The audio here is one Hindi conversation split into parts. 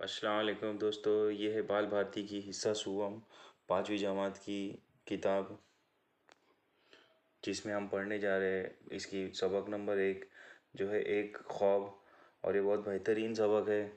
अस्सलाम वालेकुम दोस्तों, ये है बाल भारती की हिस्सा सुवम 5वीं जमात की किताब, जिसमें हम पढ़ने जा रहे हैं। इसकी सबक नंबर 1 जो है एक ख्वाब। और ये बहुत बेहतरीन सबक है,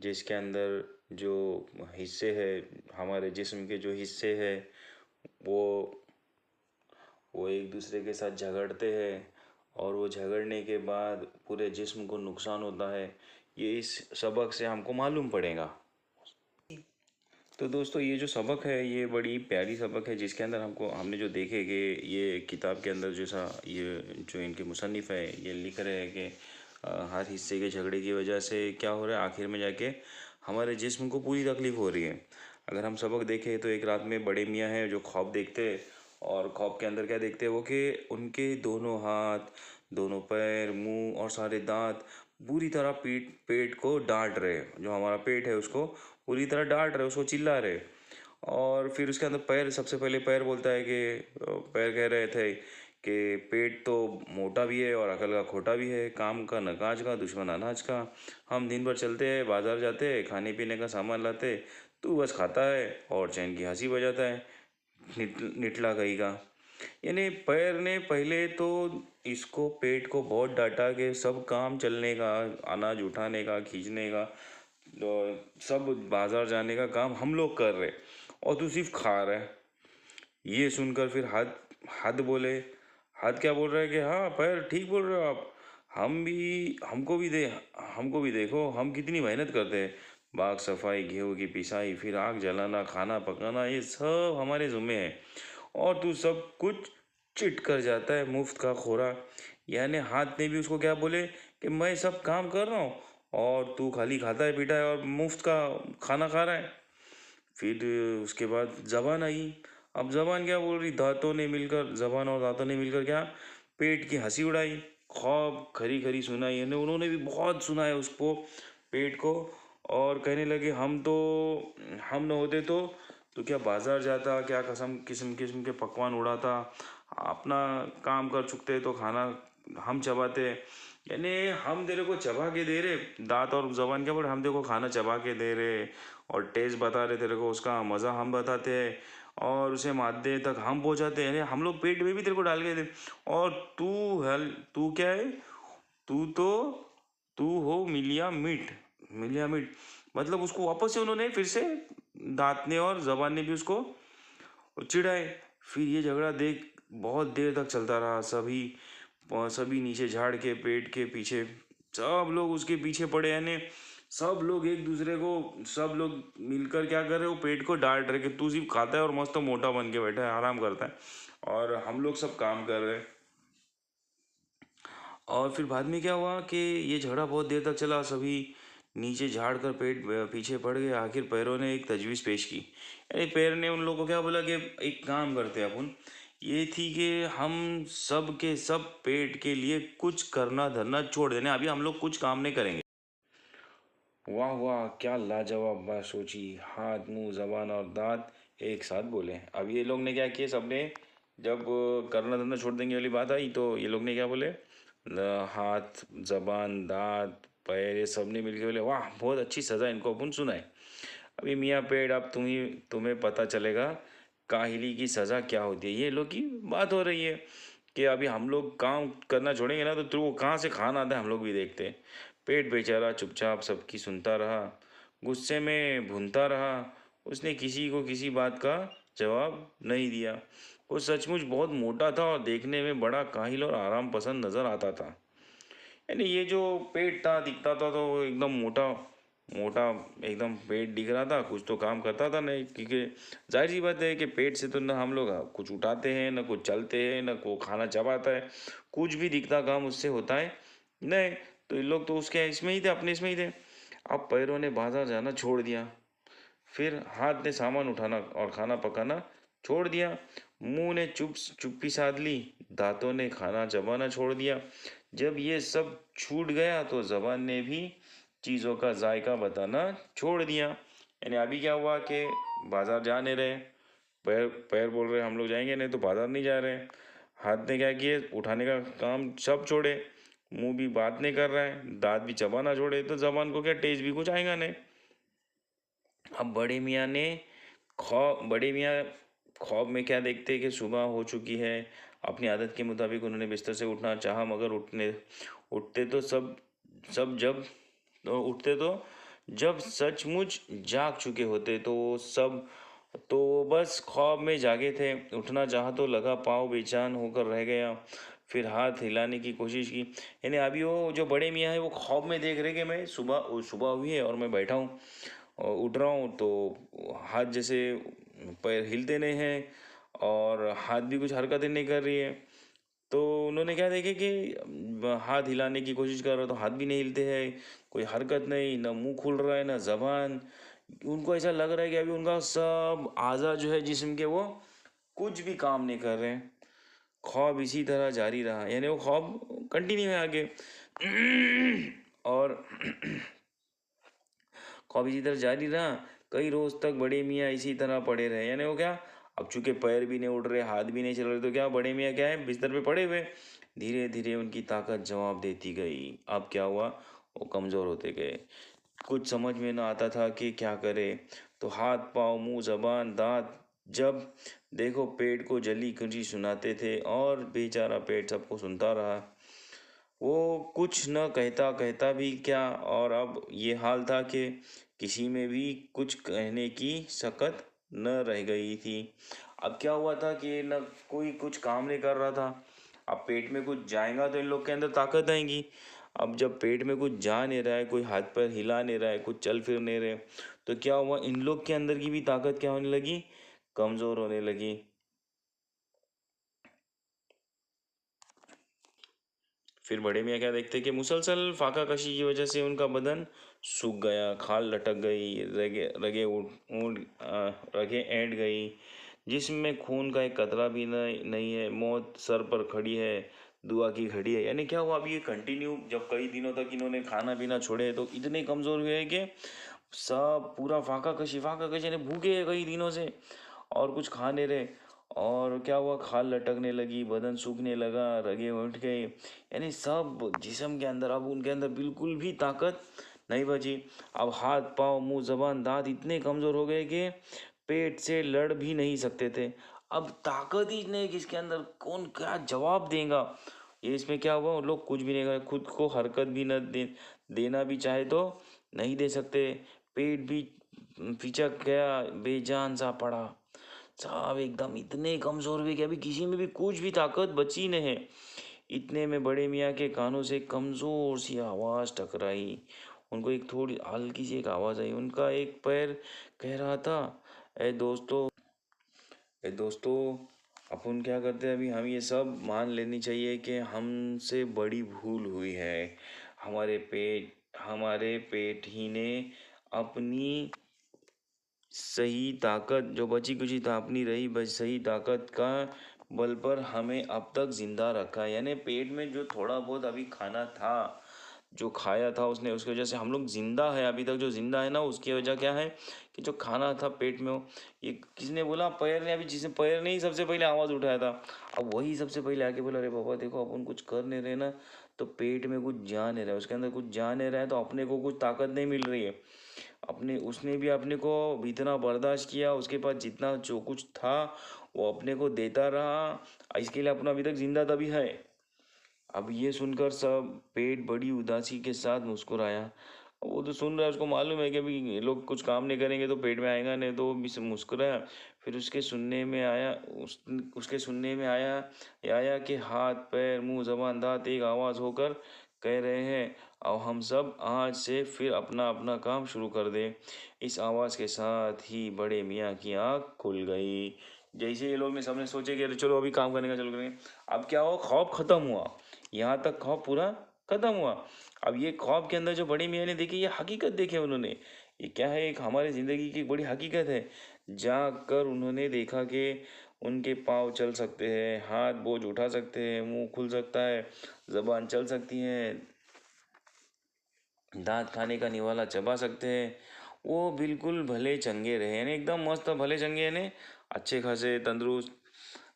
जिसके अंदर जो हिस्से हैं, हमारे जिस्म के जो हिस्से हैं वो वो एक दूसरे के साथ झगड़ते हैं, और वो झगड़ने के बाद पूरे जिस्म को नुकसान होता है। ये इस सबक से हमको मालूम पड़ेगा। तो दोस्तों, ये जो सबक है ये बड़ी प्यारी सबक है, जिसके अंदर हमने जो देखे कि ये किताब के अंदर जैसा ये जो इनके मुसन्निफ़ है ये लिख रहे हैं कि हर हिस्से के झगड़े की वजह से क्या हो रहा है, आखिर में जाके हमारे जिस्म को पूरी तकलीफ़ हो रही है। अगर हम सबक देखें तो एक रात में बड़े मियाँ हैं जो ख्वाब देखते हैं, और ख्वाब के अंदर क्या देखते हैं वो कि उनके दोनों हाथ, दोनों पैर, मुंह और सारे दांत बुरी तरह पेट को डांट रहे हैं। जो हमारा पेट है उसको पूरी तरह डांट रहे, उसको चिल्ला रहे। और फिर उसके अंदर पैर, सबसे पहले पैर बोलता है कि पैर कह रहे थे कि पेट तो मोटा भी है और अकल का खोटा भी है, काम का न काज का, दुश्मन अनाज का। हम दिन भर चलते हैं, बाजार जाते हैं, खाने पीने का सामान लाते, तू बस खाता है और चैन की हंसी बजाता है, निठला कहीं का। यानी पैर ने पहले तो इसको, पेट को बहुत डांटा कि सब काम चलने का, अनाज उठाने का, खींचने का, तो सब बाजार जाने का काम हम लोग कर रहे, और तू सिर्फ खा रहा है। ये सुनकर फिर हद हद बोले। हद क्या बोल रहा है कि हाँ पैर, ठीक बोल रहे हो आप। हम भी हमको भी देखो, हम कितनी मेहनत करते हैं। बाग सफाई, गेहूं की पिसाई, फिर आग जलाना, खाना पकाना, ये सब हमारे ज़िम्मे है, और तू सब कुछ चिट कर जाता है, मुफ्त का खोरा। यानी हाथ ने भी उसको क्या बोले कि मैं सब काम कर रहा हूँ और तू खाली खाता है पीटा है और मुफ्त का खाना खा रहा है। फिर उसके बाद जबान आई। अब जबान क्या बोल रही, दांतों ने मिलकर, जबान और दांतों ने मिलकर क्या, पेट की हंसी उड़ाई, ख्वाब खरी खरी सुनाई। यानी उन्होंने भी बहुत सुनाया उसको, पेट को। और कहने लगे हम न होते तो क्या बाजार जाता, क्या कसम किस्म किस्म के पकवान उड़ाता, अपना काम कर चुकते तो खाना हम चबाते। यानी हम तेरे को चबा के दे रहे, दांत और जबान के ऊपर हम तेरे को खाना चबा के दे रहे, और टेस्ट बता रहे तेरे को, उसका मज़ा हम बताते हैं, और उसे मादे तक हम पहुंचाते हैं। यानी हम लोग पेट में भी तेरे को डाल के दे, और तू क्या है, तू तो तू हो मिलिया मीट। मिलिया मीट मतलब उसको वापस से उन्होंने फिर से, दांत ने और जबान ने भी उसको चिढ़ाए। फिर ये झगड़ा देख बहुत देर तक चलता रहा। सभी नीचे झाड़ के पेट के पीछे, सब लोग उसके पीछे पड़े। यानी सब लोग एक दूसरे को, सब लोग मिलकर क्या कर रहे हो, पेट को डांट रहे कि तू सिर्फ खाता है और मस्त मोटा बन के बैठा है, आराम करता है, और हम लोग सब काम कर रहे हैं। और फिर बाद में क्या हुआ कि ये झगड़ा बहुत देर तक चला। सभी नीचे झाड़ कर पेट पीछे पड़ गए। आखिर पैरों ने एक तजवीज़ पेश की। अरे पैर ने उन लोगों को क्या बोला कि एक काम करते हैं अपन, ये थी कि हम सब के सब पेट के लिए कुछ करना धरना छोड़ देने, अभी हम लोग कुछ काम नहीं करेंगे। वाह वाह, क्या लाजवाब बात सोची। हाथ, मुंह, जबान और दांत एक साथ बोले। अब ये लोग ने क्या किया, सबने जब करना धरना छोड़ देंगे वाली बात आई तो ये लोग ने क्या बोले, हाथ, जबान, दांत, पैर, ये सब ने मिलकर बोले वाह बहुत अच्छी सज़ा इनको अपन सुनाए। अभी मियाँ पेड़, अब तुम्हें पता चलेगा काहिली की सज़ा क्या होती है। ये लोग की बात हो रही है कि अभी हम लोग काम करना छोड़ेंगे ना तो तेरे को कहाँ से खाना आता है हम लोग भी देखते हैं। पेट बेचारा चुपचाप सबकी सुनता रहा, गुस्से में भूनता रहा। उसने किसी को किसी बात का जवाब नहीं दिया। वो सचमुच बहुत मोटा था और देखने में बड़ा काहिल और आराम पसंद नजर आता था। यानी ये जो पेट था, दिखता था तो वो एकदम मोटा मोटा, एकदम पेट दिख रहा था, कुछ तो काम करता था नहीं, क्योंकि जाहिर सी बात है कि पेट से तो ना हम लोग कुछ उठाते हैं, ना कुछ चलते हैं, ना को खाना चबाता है, कुछ भी दिखता काम उससे होता है नहीं। तो ये लोग तो उसके इसमें ही थे, अपने इसमें ही थे। अब पैरों ने बाजार जाना छोड़ दिया, फिर हाथ ने सामान उठाना और खाना पकाना छोड़ दिया, मुंह ने चुप्पी साध ली, दांतों ने खाना चबाना छोड़ दिया। जब ये सब छूट गया तो जबान ने भी चीज़ों का जायका बताना छोड़ दिया। यानी अभी क्या हुआ कि बाजार जा नहीं रहे, पैर पैर बोल रहे हम लोग जाएंगे नहीं तो बाजार नहीं जा रहे। हाथ ने क्या किए, उठाने का काम सब छोड़े, मुंह भी बात नहीं कर रहा है, दांत भी चबा ना छोड़े, तो जबान को क्या टेस्ट भी कुछ आएगा नहीं। अब बड़े मियाँ ख्वाब में क्या देखते कि सुबह हो चुकी है। अपनी आदत के मुताबिक उन्होंने बिस्तर से उठना चाहा, मगर उठते तो सब सब जब तो उठते तो जब सचमुच जाग चुके होते, तो सब तो बस ख्वाब में जागे थे। उठना चाहा तो लगा पाँव बेचैन होकर रह गया। फिर हाथ हिलाने की कोशिश की, यानी अभी वो जो बड़े मियाँ है वो ख्वाब में देख रहे कि मैं सुबह हुई है और मैं बैठा हूँ और उठ रहा हूँ, तो हाथ जैसे पैर हिलते नहीं हैं और हाथ भी कुछ हरकतें नहीं कर रही है। तो उन्होंने क्या देखे कि हाथ हिलाने की कोशिश कर रहा तो हाथ भी नहीं हिलते हैं, कोई हरकत नहीं, ना मुंह खुल रहा है ना जबान। उनको ऐसा लग रहा है कि अभी उनका सब आज़ा जो है जिस्म के, वो कुछ भी काम नहीं कर रहे हैं। ख्वाब इसी तरह जारी रहा, यानी वो ख्वाब कंटिन्यू है आगे। और ख्वाब इसी तरह जारी रहा। कई रोज तक बड़े मियाँ इसी तरह पड़े रहे, यानी वो क्या, अब चूंकि पैर भी नहीं उड़ रहे, हाथ भी नहीं चल रहे, तो क्या बड़े मियाँ क्या है, बिस्तर पे पड़े हुए। धीरे धीरे उनकी ताकत जवाब देती गई। अब क्या हुआ, वो कमज़ोर होते गए। कुछ समझ में ना आता था कि क्या करे। तो हाथ पाँव मुंह जबान दांत, जब देखो पेट को जली खुशी सुनाते थे, और बेचारा पेट सबको सुनता रहा। वो कुछ न कहता कहता भी क्या, और अब ये हाल था कि किसी में भी कुछ कहने की सकत न रह गई थी। अब क्या हुआ था कि न कोई कुछ काम नहीं कर रहा था। अब पेट में कुछ जाएगा तो इन लोग के अंदर ताकत आएगी। अब जब पेट में कुछ जा नहीं रहा है, कोई हाथ पैर हिला नहीं रहा है, कुछ चल फिर नहीं रहे, तो क्या हुआ, इन लोग के अंदर की भी ताकत क्या होने लगी, कमज़ोर होने लगी। फिर बड़े मियाँ क्या देखते कि मुसलसल फाका कशी की वजह से उनका बदन सूख गया, खाल लटक गई, रगे रगे रगे ऐंठ गई, जिसम में खून का एक कतरा भी नहीं है, मौत सर पर खड़ी है, दुआ की घड़ी है। यानी क्या हुआ, अभी ये कंटिन्यू जब कई दिनों तक इन्होंने खाना पीना छोड़े, तो इतने कमज़ोर हुए हैं कि सब पूरा फाका कशी यानी भूखे हैं कई दिनों से और कुछ खा नहीं रहे। और क्या हुआ, खाल लटकने लगी, बदन सूखने लगा, रगे उठ गए, यानी सब जिस्म के अंदर, अब उनके अंदर बिल्कुल भी ताकत नहीं बची। अब हाथ पाँव मुंह जबान दांत इतने कमज़ोर हो गए कि पेट से लड़ भी नहीं सकते थे। अब ताकत ही नहीं किसके अंदर, कौन क्या जवाब देगा। ये इसमें क्या हुआ, वो लोग कुछ भी नहीं कर, खुद को हरकत भी न देना भी चाहे तो नहीं दे सकते। पेट भी फिचक गया, बेजान सा पड़ा। साहब एकदम इतने कमज़ोर हुए कि अभी किसी में भी कुछ भी ताकत बची नहीं है। इतने में बड़े मियाँ के कानों से कमज़ोर सी आवाज़ टकराई। उनको एक थोड़ी हल्की सी एक आवाज़ आई। उनका एक पैर कह रहा था, ए दोस्तों, ए दोस्तों, अपन क्या करते हैं, अभी हम ये सब मान लेनी चाहिए कि हमसे बड़ी भूल हुई है। हमारे पेट ही ने अपनी सही ताकत जो बची कुची था, अपनी रही बच सही ताकत का बल पर हमें अब तक जिंदा रखा है। यानी पेट में जो थोड़ा बहुत अभी खाना था, जो खाया था उसने, उसकी वजह से हम लोग जिंदा है। अभी तक जो जिंदा है ना, उसकी वजह क्या है कि जो खाना था पेट में, वो ये किसने बोला, पैर ने। अभी जिसने पैर ने ही सबसे पहले आवाज़ उठाया था, अब वही सबसे पहले आके बोला, अरे बाबा देखो अपन कुछ कर नहीं रहे ना, तो पेट में कुछ जा नहीं रहा है, उसके अंदर कुछ जा नहीं रहा है, तो अपने को कुछ ताकत नहीं मिल रही है। अपने उसने भी अपने को इतना बर्दाश्त किया, उसके पास जितना जो कुछ था वो अपने को देता रहा, इसके लिए अपना अभी तक जिंदा तभी है। अब ये सुनकर सब पेट बड़ी उदासी के साथ मुस्कुराया। वो तो सुन रहा है, उसको मालूम है कि अभी ये लोग कुछ काम नहीं करेंगे तो पेट में आएगा नहीं, तो वो भी से मुस्कुराया। फिर उसके सुनने में आया कि हाथ पैर मुंह जबान दांत एक आवाज़ होकर कह रहे हैं, अब हम सब आज से फिर अपना अपना काम शुरू कर दें। इस आवाज़ के साथ ही बड़े मियाँ की आँख खुल गई। जैसे ये लोग ने सबने सोचे कि अरे चलो अभी काम करने का चलो करेंगे। अब क्या हुआ, खौफ खत्म हुआ, यहाँ तक खौफ पूरा खत्म हुआ। अब ये ख्वाब के अंदर जो बड़ी मियाँ ने देखी, ये हकीकत देखे उन्होंने, ये क्या है, एक हमारे ज़िंदगी की एक बड़ी हकीकत है। जाग कर उन्होंने देखा कि उनके पाँव चल सकते हैं, हाथ बोझ उठा सकते हैं, मुंह खुल सकता है, जबान चल सकती है, दांत खाने का निवाला चबा सकते हैं। वो बिल्कुल भले चंगे रहे, यानी एकदम मस्त भले चंगे, यानी अच्छे खासे तंदुरुस्त।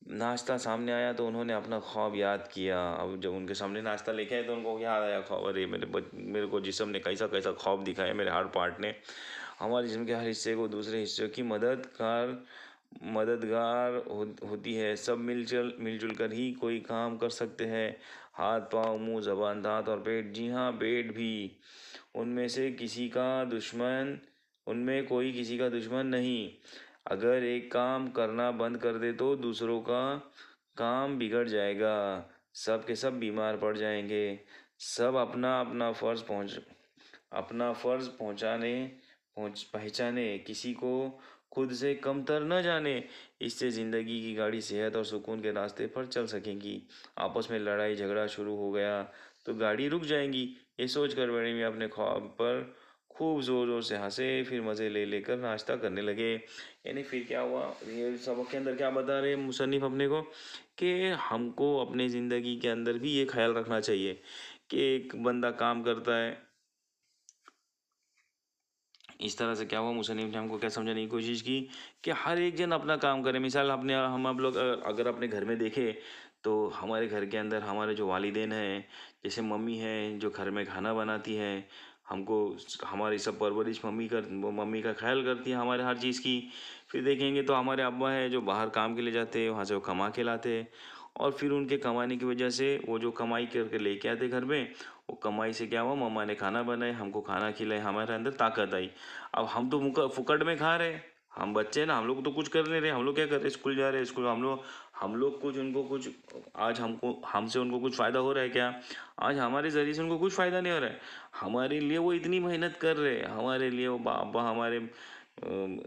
नाश्ता सामने आया तो उन्होंने अपना ख्वाब याद किया। अब जब उनके सामने नाश्ता लेके आए तो उनको याद आया ख्वाब, अरे मेरे को जिस्म ने कैसा कैसा ख्वाब दिखाया, मेरे हर पार्ट ने हमारे जिस्म के हर हिस्से को दूसरे हिस्से की मददगार होती है। सब मिलजुल कर ही कोई काम कर सकते हैं। हाथ पाँव मुंह जबान दांत और पेट, जी हाँ पेट भी, उनमें से किसी का दुश्मन उनमें कोई किसी का दुश्मन नहीं। अगर एक काम करना बंद कर दे तो दूसरों का काम बिगड़ जाएगा, सब के सब बीमार पड़ जाएंगे। सब अपना फर्ज पहचाने, किसी को खुद से कमतर न जाने। इससे जिंदगी की गाड़ी सेहत और सुकून के रास्ते पर चल सकेगी। आपस में लड़ाई झगड़ा शुरू हो गया तो गाड़ी रुक जाएगी। ये सोचकर बड़े मियाँ अपने ख्वाब पर खूब जोर जोर से हंसे, फिर मज़े ले लेकर नाश्ता करने लगे। यानी फिर क्या हुआ, ये सबक के अंदर क्या बता रहे हैं मुसन्निफ अपने को, कि हमको अपने ज़िंदगी के अंदर भी ये ख्याल रखना चाहिए कि एक बंदा काम करता है। इस तरह से क्या हुआ, मुसन्निफ ने हमको क्या समझाने की कोशिश की कि हर एक जन अपना काम करे। मिसाल हम आप लोग अगर अपने घर में देखें तो हमारे घर के अंदर हमारे जो वालिदैन हैं, जैसे मम्मी हैं जो घर में खाना बनाती हैं, हमको हमारी सब परवरिश मम्मी का ख्याल करती है हमारे हर चीज़ की। फिर देखेंगे तो हमारे अब्बा हैं जो बाहर काम के लिए जाते हैं, वहाँ से वो कमा के लाते हैं, और फिर उनके कमाने की वजह से वो जो कमाई करके लेके आते घर में, वो कमाई से क्या हुआ, मम्मा ने खाना बनाए, हमको खाना खिलाए, हमारे अंदर ताकत आई। अब हम तो मुका फुकट में खा रहे, हम बच्चे ना, हम लोग तो कुछ कर नहीं रहे। हम लोग क्या कर रहे, स्कूल जा रहे हैं, स्कूल हम लोग कुछ उनको कुछ, आज हमको हमसे उनको कुछ फ़ायदा हो रहा है क्या? आज हमारे ज़रिए से उनको कुछ फ़ायदा नहीं हो रहा है। हमारे लिए वो इतनी मेहनत कर रहे, हमारे लिए वो बाबा हमारे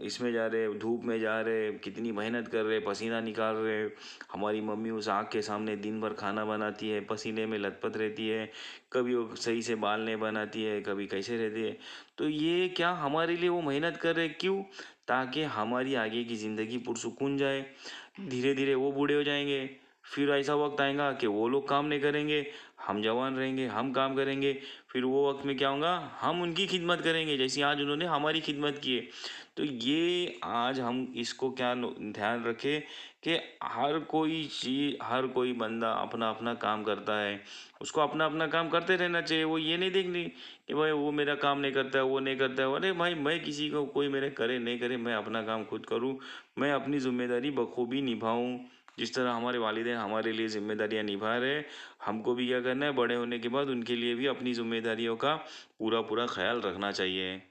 इसमें जा रहे, धूप में जा रहे, कितनी मेहनत कर रहे, पसीना निकाल रहे। हमारी मम्मी उस आग के सामने दिन भर खाना बनाती है, पसीने में लथपथ रहती है, कभी वो सही से बाल नहीं बनाती है, कभी कैसे रहती है। तो ये क्या हमारे लिए वो मेहनत कर रहे, क्यों? ताकि हमारी आगे की ज़िंदगी पुरसुकून जाए। धीरे धीरे वो बूढ़े हो जाएंगे, फिर ऐसा वक्त आएगा कि वो लोग काम नहीं करेंगे, हम जवान रहेंगे, हम काम करेंगे। फिर वो वक्त में क्या होगा, हम उनकी खिदमत करेंगे जैसी आज उन्होंने हमारी खिदमत की है। तो ये आज हम इसको क्या ध्यान रखें कि हर कोई बंदा अपना अपना काम करता है, उसको अपना अपना काम करते रहना चाहिए। वो ये नहीं देखनी कि भाई वो मेरा काम नहीं करता है, वो नहीं करता है। अरे भाई, मैं किसी को कोई मेरे करे नहीं करे, मैं अपना काम खुद करूँ, मैं अपनी जिम्मेदारी बखूबी निभाऊँ। जिस तरह हमारे वालिदैन हमारे लिए जिम्मेदारियां निभा रहे हैं, हमको भी क्या करना है, बड़े होने के बाद उनके लिए भी अपनी जिम्मेदारियों का पूरा पूरा ख्याल रखना चाहिए।